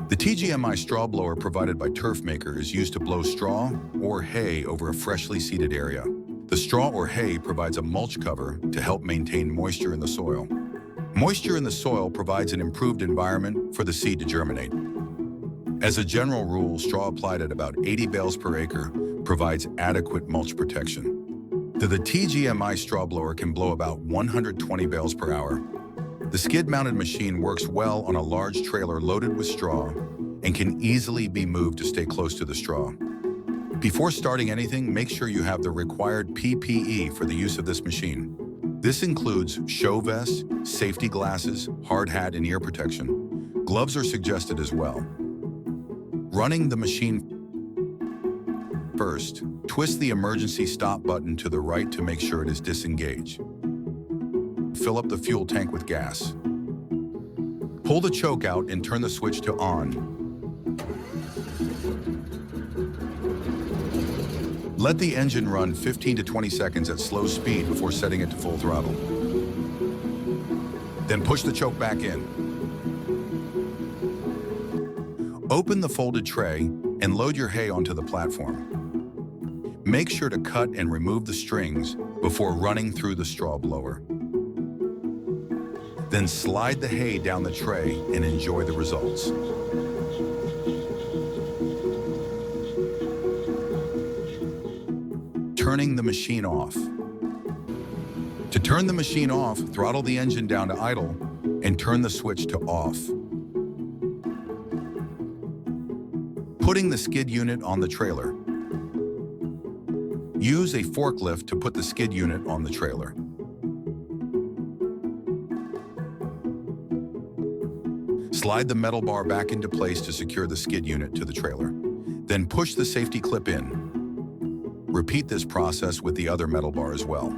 The TGMI Straw Blower provided by TurfMaker is used to blow straw or hay over a freshly seeded area. The straw or hay provides a mulch cover to help maintain moisture in the soil. Moisture in the soil provides an improved environment for the seed to germinate. As a general rule, straw applied at about 80 bales per acre provides adequate mulch protection. The TGMI Straw Blower can blow about 120 bales per hour. The skid-mounted machine works well on a large trailer loaded with straw and can easily be moved to stay close to the straw. Before starting anything, make sure you have the required PPE for the use of this machine. This includes show vest, safety glasses, hard hat, and ear protection. Gloves are suggested as well. Running the machine first, twist the emergency stop button to the right to make sure it is disengaged. Fill up the fuel tank with gas. Pull the choke out and turn the switch to on. Let the engine run 15 to 20 seconds at slow speed before setting it to full throttle. Then push the choke back in. Open the folded tray and load your hay onto the platform. Make sure to cut and remove the strings before running through the straw blower. Then slide the hay down the tray and enjoy the results. Turning the machine off. To turn the machine off, throttle the engine down to idle and turn the switch to off. Putting the skid unit on the trailer. Use a forklift to put the skid unit on the trailer. Slide the metal bar back into place to secure the skid unit to the trailer. Then push the safety clip in. Repeat this process with the other metal bar as well.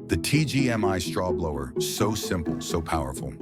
The TGMI Straw Blower, so simple, so powerful.